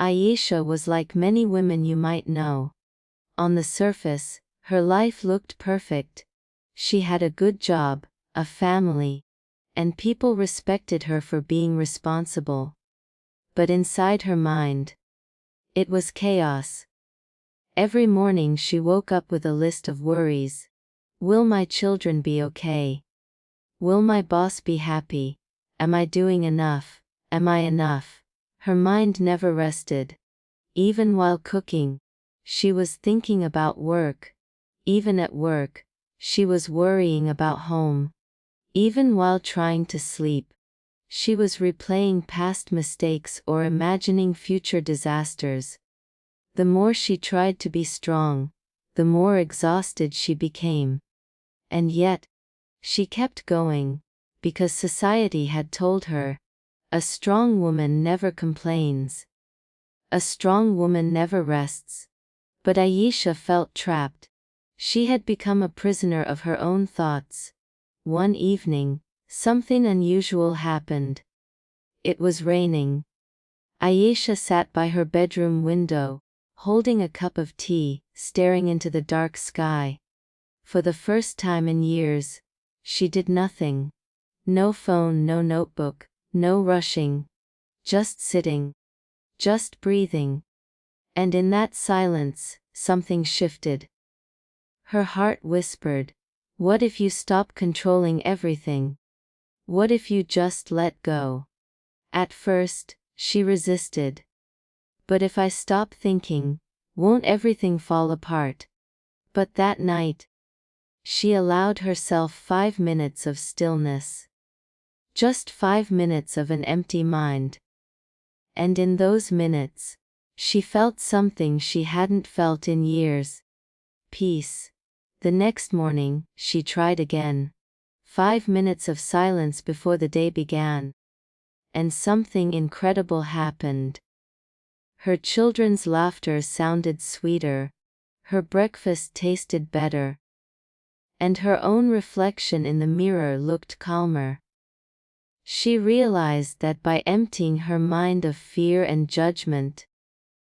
Ayesha was like many women you might know. On the surface, her life looked perfect. She had a good job, a family, and people respected her for being responsible. But inside her mind, it was chaos. Every morning she woke up with a list of worries. Will my children be okay? Will my boss be happy? Am I doing enough? Am I enough? Her mind never rested. Even while cooking, she was thinking about work. Even at work, she was worrying about home. Even while trying to sleep, she was replaying past mistakes or imagining future disasters. The more she tried to be strong, the more exhausted she became. And yet, she kept going, because society had told her, a strong woman never complains. A strong woman never rests. But Ayesha felt trapped. She had become a prisoner of her own thoughts. One evening, something unusual happened. It was raining. Ayesha sat by her bedroom window, holding a cup of tea, staring into the dark sky. For the first time in years, she did nothing. No phone, no notebook, no rushing. Just sitting. Just breathing. And in that silence, something shifted. Her heart whispered, what if you stop controlling everything? What if you just let go? At first, she resisted. But if I stop thinking, won't everything fall apart? But that night, she allowed herself 5 minutes of stillness. Just 5 minutes of an empty mind. And in those minutes, she felt something she hadn't felt in years. Peace. The next morning, she tried again. 5 minutes of silence before the day began. And something incredible happened. Her children's laughter sounded sweeter. Her breakfast tasted better. And her own reflection in the mirror looked calmer. She realized that by emptying her mind of fear and judgment,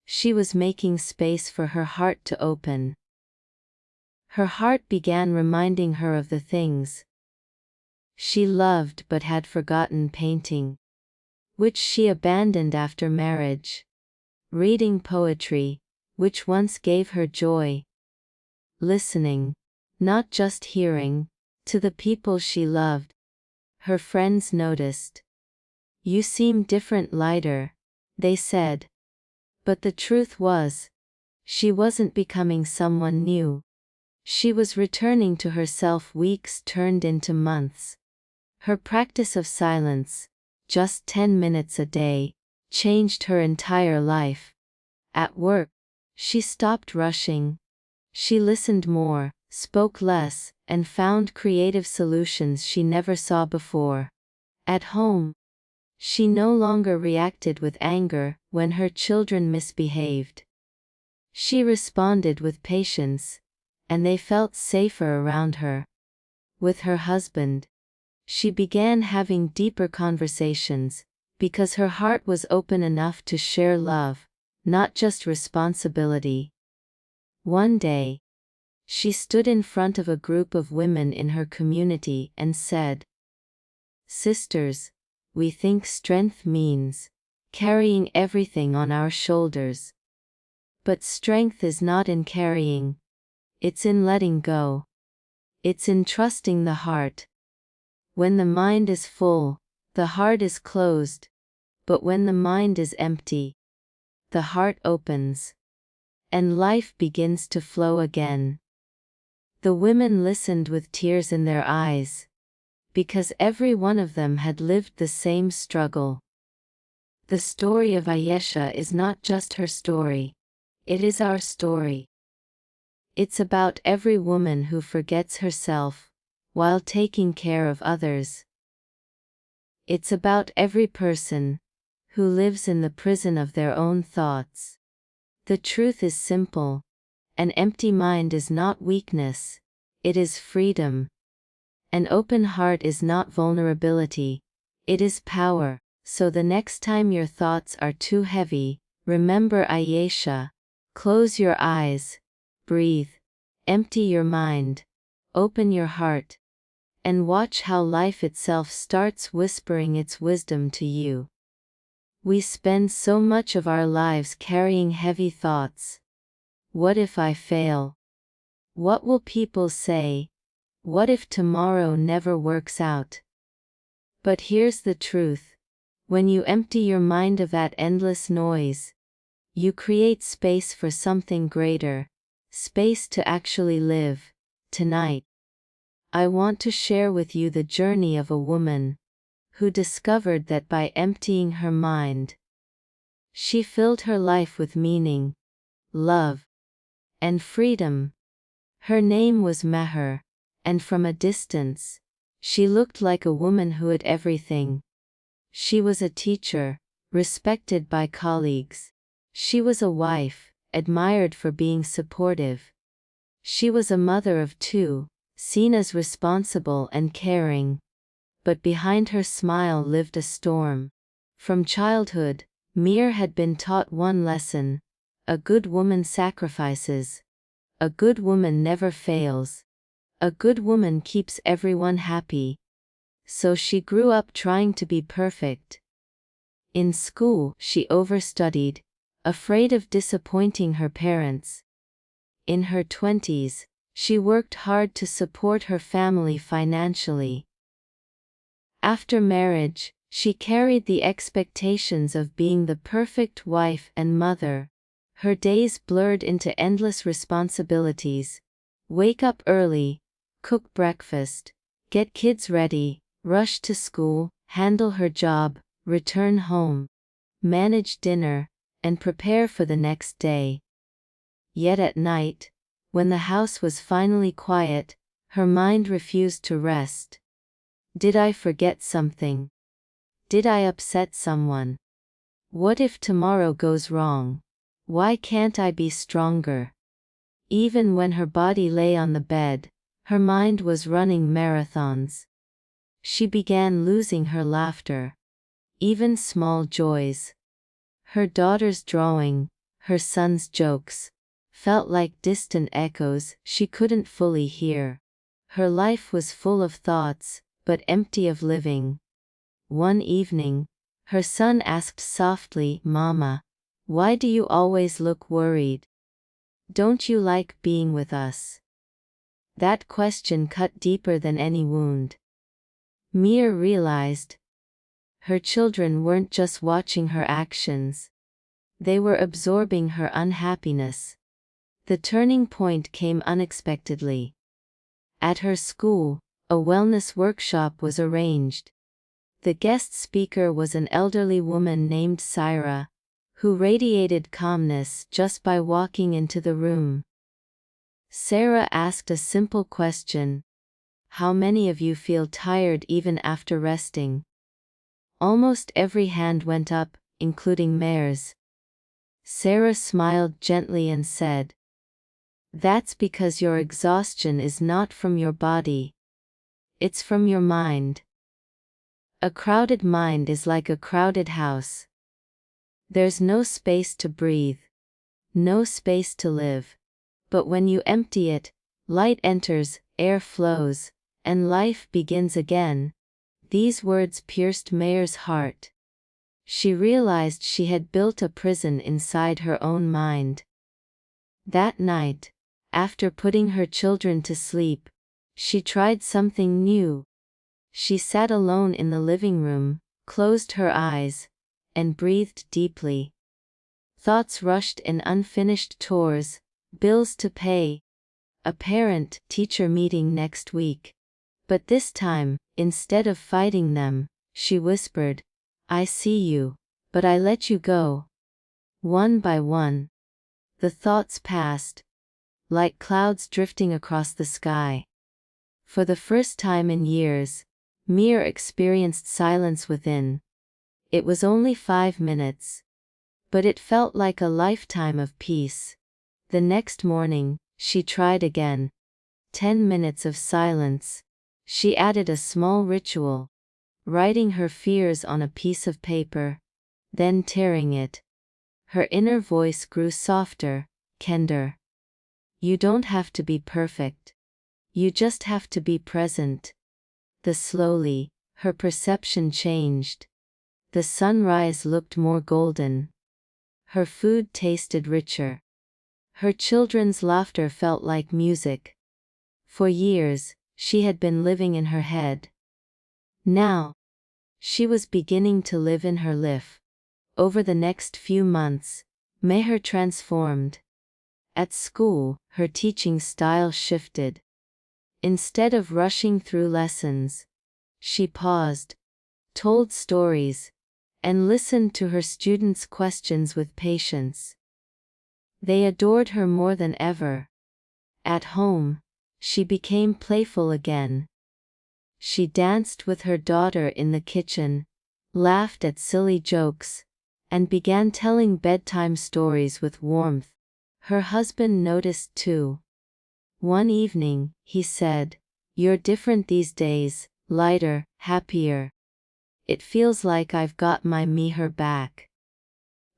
she was making space for her heart to open. Her heart began reminding her of the things she loved but had forgotten: painting, which she abandoned after marriage; reading poetry, which once gave her joy; listening, not just hearing, to the people she loved. Her friends noticed. You seem different, lighter, they said. But the truth was, she wasn't becoming someone new. She was returning to herself. Weeks turned into months. Her practice of silence, just 10 minutes a day, changed her entire life. At work, she stopped rushing. She listened more, spoke less, and found creative solutions she never saw before. At home, she no longer reacted with anger when her children misbehaved. She responded with patience, and they felt safer around her. With her husband, she began having deeper conversations, because her heart was open enough to share love, not just responsibility. One day, she stood in front of a group of women in her community and said, "Sisters, we think strength means carrying everything on our shoulders. But strength is not in carrying. It's in letting go. It's in trusting the heart. When the mind is full, the heart is closed. But when the mind is empty, the heart opens. And life begins to flow again." The women listened with tears in their eyes, because every one of them had lived the same struggle. The story of Ayesha is not just her story. It is our story. It's about every woman who forgets herself while taking care of others. It's about every person who lives in the prison of their own thoughts. The truth is simple. An empty mind is not weakness, it is freedom. An open heart is not vulnerability, it is power. So the next time your thoughts are too heavy, Remember Ayesha. Close your eyes. Breathe. Empty your mind. Open your heart. And watch how life itself starts whispering its wisdom to you. We spend so much of our lives carrying heavy thoughts. What if I fail? What will people say? What if tomorrow never works out? But here's the truth. When you empty your mind of that endless noise, you create space for something greater, space to actually live. Tonight, I want to share with you the journey of a woman who discovered that by emptying her mind, she filled her life with meaning, love, and freedom. Her name was Meher, and from a distance, she looked like a woman who had everything. She was a teacher, respected by colleagues. She was a wife, admired for being supportive. She was a mother of two, seen as responsible and caring. But behind her smile lived a storm. From childhood, Meher had been taught one lesson: a good woman sacrifices. A good woman never fails. A good woman keeps everyone happy. So she grew up trying to be perfect. In school, she overstudied, afraid of disappointing her parents. In her 20s, she worked hard to support her family financially. After marriage, she carried the expectations of being the perfect wife and mother. Her days blurred into endless responsibilities. Wake up early, cook breakfast, get kids ready, rush to school, handle her job, return home, manage dinner, and prepare for the next day. Yet at night, when the house was finally quiet, her mind refused to rest. Did I forget something? Did I upset someone? What if tomorrow goes wrong? Why can't I be stronger? Even when her body lay on the bed, her mind was running marathons. She began losing her laughter. Even small joys. Her daughter's drawing, her son's jokes, felt like distant echoes she couldn't fully hear. Her life was full of thoughts, but empty of living. One evening, her son asked softly, "Mama, why do you always look worried? Don't you like being with us?" That question cut deeper than any wound. Meher realized her children weren't just watching her actions. They were absorbing her unhappiness. The turning point came unexpectedly. At her school, a wellness workshop was arranged. The guest speaker was an elderly woman named Syra, who radiated calmness just by walking into the room. Sarah asked a simple question: how many of you feel tired even after resting? Almost every hand went up, including Meher's. Sarah smiled gently and said, "That's because your exhaustion is not from your body. It's from your mind. A crowded mind is like a crowded house. There's no space to breathe, no space to live. But when you empty it, light enters, air flows, and life begins again." These words pierced Meher's heart. She realized she had built a prison inside her own mind. That night, after putting her children to sleep, she tried something new. She sat alone in the living room, closed her eyes, and breathed deeply. Thoughts rushed in: unfinished chores, bills to pay, a parent-teacher meeting next week. But this time, instead of fighting them, she whispered, "I see you, but I let you go." One by one, the thoughts passed, like clouds drifting across the sky. For the first time in years, Meher experienced silence within. It was only 5 minutes, but it felt like a lifetime of peace. The next morning, she tried again. 10 minutes of silence. She added a small ritual: writing her fears on a piece of paper, then tearing it. Her inner voice grew softer, kinder. You don't have to be perfect. You just have to be present. Slowly, her perception changed. The sunrise looked more golden. Her food tasted richer. Her children's laughter felt like music. For years, she had been living in her head. Now, she was beginning to live in her life. Over the next few months, Meher transformed. At school, her teaching style shifted. Instead of rushing through lessons, she paused, told stories, and listened to her students' questions with patience. They adored her more than ever. At home, she became playful again. She danced with her daughter in the kitchen, laughed at silly jokes, and began telling bedtime stories with warmth. Her husband noticed too. One evening, he said, "You're different these days, lighter, happier. It feels like I've got my Meher back."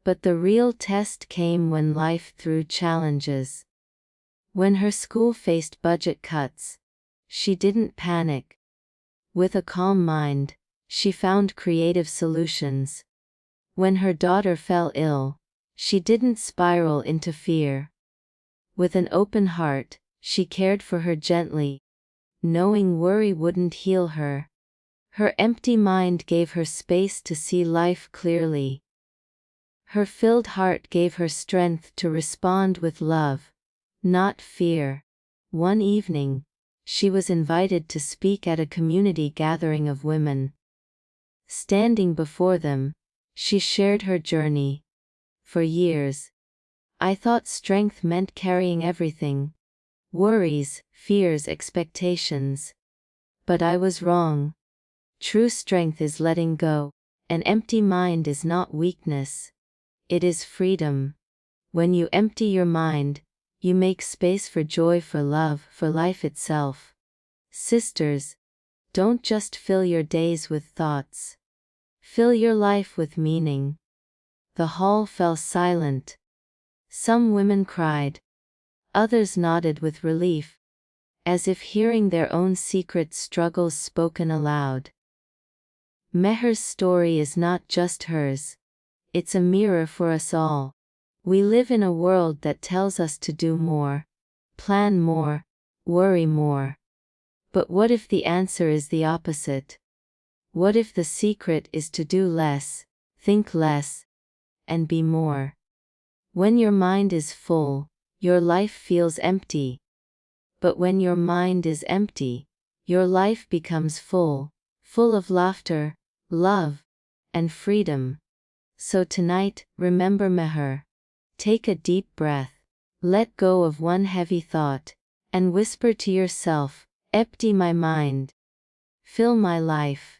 But the real test came when life threw challenges. When her school faced budget cuts, she didn't panic. With a calm mind, she found creative solutions. When her daughter fell ill, she didn't spiral into fear. With an open heart, she cared for her gently, knowing worry wouldn't heal her. Her empty mind gave her space to see life clearly. Her filled heart gave her strength to respond with love, not fear. One evening, she was invited to speak at a community gathering of women. Standing before them, she shared her journey. For years, I thought strength meant carrying everything. Worries, fears, expectations. But I was wrong. True strength is letting go. An empty mind is not weakness. It is freedom. When you empty your mind, you make space for joy, for love, for life itself. Sisters, don't just fill your days with thoughts. Fill your life with meaning. The hall fell silent. Some women cried. Others nodded with relief, as if hearing their own secret struggles spoken aloud. Meher's story is not just hers. It's a mirror for us all. We live in a world that tells us to do more, plan more, worry more. But what if the answer is the opposite? What if the secret is to do less, think less, and be more? When your mind is full, your life feels empty. But when your mind is empty, your life becomes full, full of laughter, love, and freedom. So tonight, remember Meher. Take a deep breath, let go of one heavy thought, and whisper to yourself, "Empty my mind. Fill my life."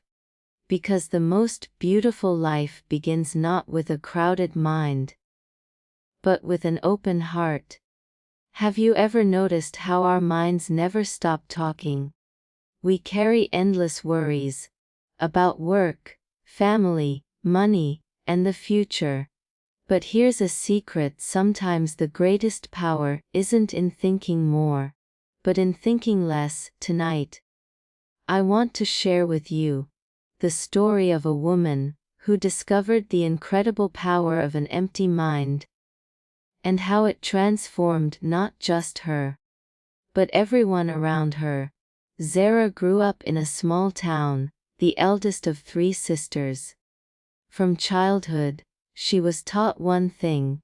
Because the most beautiful life begins not with a crowded mind, but with an open heart. Have you ever noticed how our minds never stop talking? We carry endless worries about work, family, money, and the future. But here's a secret: sometimes the greatest power isn't in thinking more, but in thinking less. Tonight, I want to share with you the story of a woman who discovered the incredible power of an empty mind, and how it transformed not just her, but everyone around her. Zara grew up in a small town, the eldest of 3 sisters. From childhood, she was taught one thing: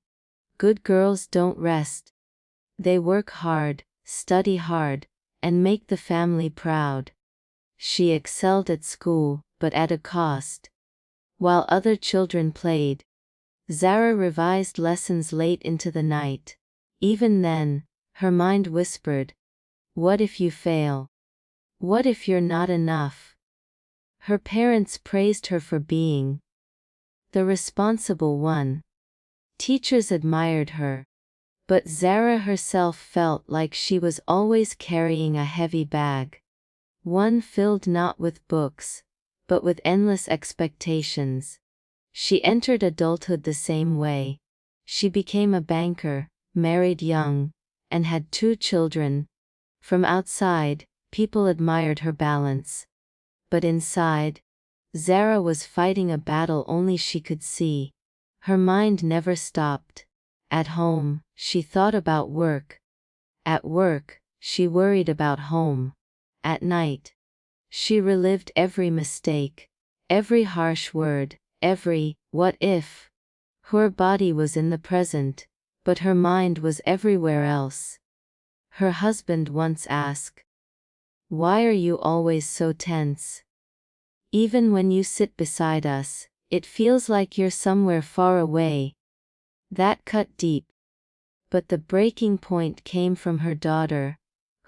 good girls don't rest. They work hard, study hard, and make the family proud. She excelled at school, but at a cost. While other children played, Zara revised lessons late into the night. Even then, her mind whispered, "What if you fail? What if you're not enough?" Her parents praised her for being the responsible one. Teachers admired her. But Zara herself felt like she was always carrying a heavy bag. One filled not with books, but with endless expectations. She entered adulthood the same way. She became a banker, married young, and had 2 children. From outside, people admired her balance. But inside, Zara was fighting a battle only she could see. Her mind never stopped. At home, she thought about work. At work, she worried about home. At night, she relived every mistake, every harsh word, every what if. Her body was in the present, but her mind was everywhere else. Her husband once asked, "Why are you always so tense? Even when you sit beside us, it feels like you're somewhere far away." That cut deep. But the breaking point came from her daughter,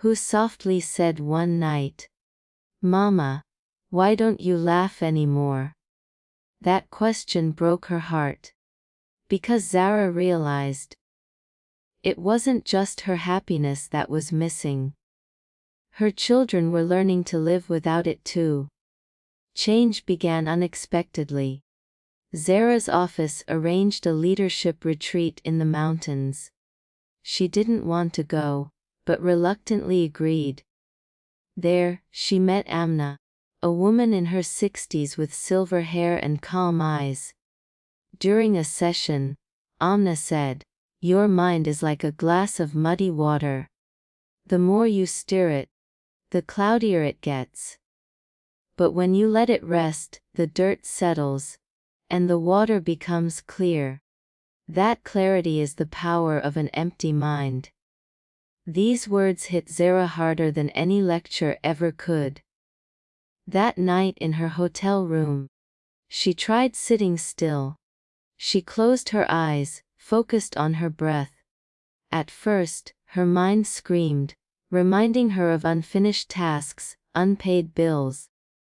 who softly said one night, "Mama, why don't you laugh anymore?" That question broke her heart. Because Zara realized it wasn't just her happiness that was missing. Her children were learning to live without it too. Change began unexpectedly. Zara's office arranged a leadership retreat in the mountains. She didn't want to go, but reluctantly agreed. There, she met Amna, a woman in her 60s with silver hair and calm eyes. During a session, Amna said, "Your mind is like a glass of muddy water. The more you stir it, the cloudier it gets. But when you let it rest, the dirt settles, and the water becomes clear. That clarity is the power of an empty mind." These words hit Zara harder than any lecture ever could. That night in her hotel room, she tried sitting still. She closed her eyes, focused on her breath. At first, her mind screamed, reminding her of unfinished tasks, unpaid bills,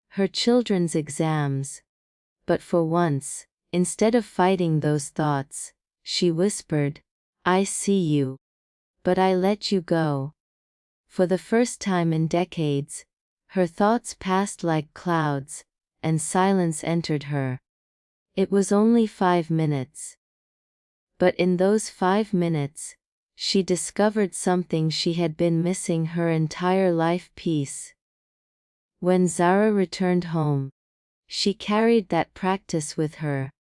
her children's exams. But for once, instead of fighting those thoughts, she whispered, "I see you. But I let you go." For the first time in decades, her thoughts passed like clouds, and silence entered her. It was only 5 minutes. But in those 5 minutes, she discovered something she had been missing her entire life: peace. When Zara returned home, she carried that practice with her.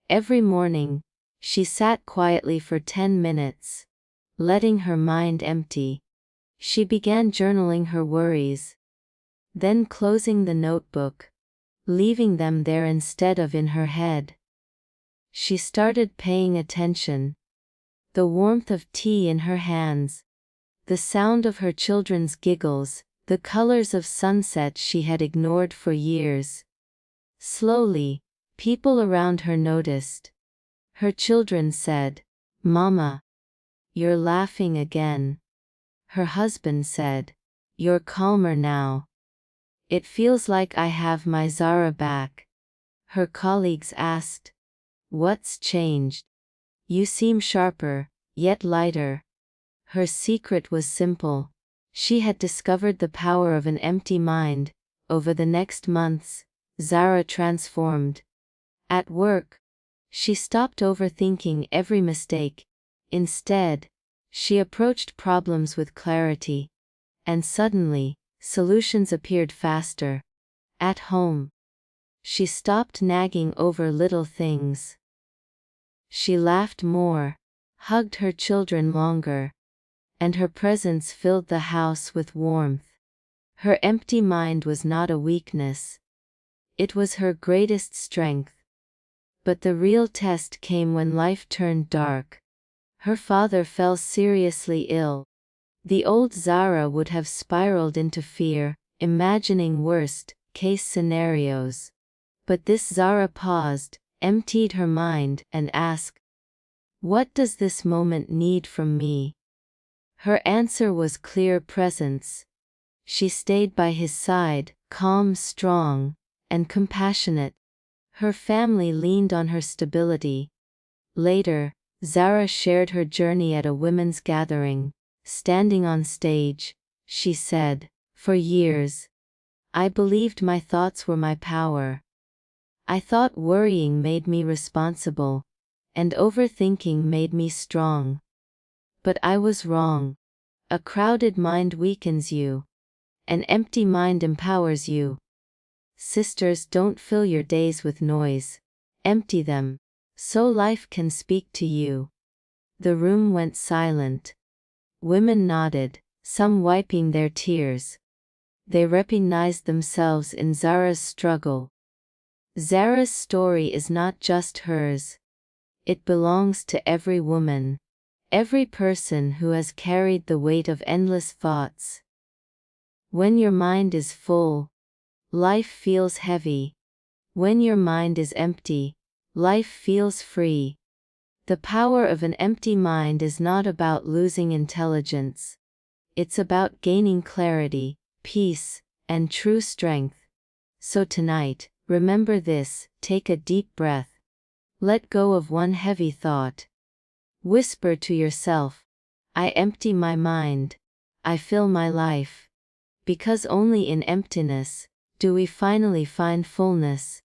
Every morning, she sat quietly for 10 minutes, letting her mind empty. She began journaling her worries, then closing the notebook, leaving them there instead of in her head. She started paying attention. The warmth of tea in her hands, the sound of her children's giggles, the colors of sunset she had ignored for years. Slowly, people around her noticed. Her children said, "Mama, you're laughing again." Her husband said, "You're calmer now. It feels like I have my Zara back." Her colleagues asked, "What's changed? You seem sharper, yet lighter." Her secret was simple. She had discovered the power of an empty mind. Over the next months, Zara transformed. At work, she stopped overthinking every mistake. Instead, she approached problems with clarity. And suddenly, solutions appeared faster. At home, she stopped nagging over little things. She laughed more, hugged her children longer, and her presence filled the house with warmth. Her empty mind was not a weakness. It was her greatest strength. But the real test came when life turned dark. Her father fell seriously ill. The old Zara would have spiraled into fear, imagining worst-case scenarios. But this Zara paused, emptied her mind, and asked, "What does this moment need from me?" Her answer was clear presence. She stayed by his side, calm, strong, and compassionate. Her family leaned on her stability. Later, Zara shared her journey at a women's gathering. Standing on stage, she said, "For years, I believed my thoughts were my power. I thought worrying made me responsible, and overthinking made me strong. But I was wrong. A crowded mind weakens you. An empty mind empowers you. Sisters, don't fill your days with noise. Empty them, so life can speak to you. The room went silent. Women nodded, some wiping their tears. They recognized themselves in Zara's struggle. Zara's story is not just hers. It belongs to every woman, every person who has carried the weight of endless thoughts. When your mind is full, life feels heavy. When your mind is empty, life feels free. The power of an empty mind is not about losing intelligence. It's about gaining clarity, peace, and true strength. So tonight, remember this: take a deep breath. Let go of one heavy thought. Whisper to yourself, I empty my mind. I fill my life. Because only in emptiness do we finally find fullness.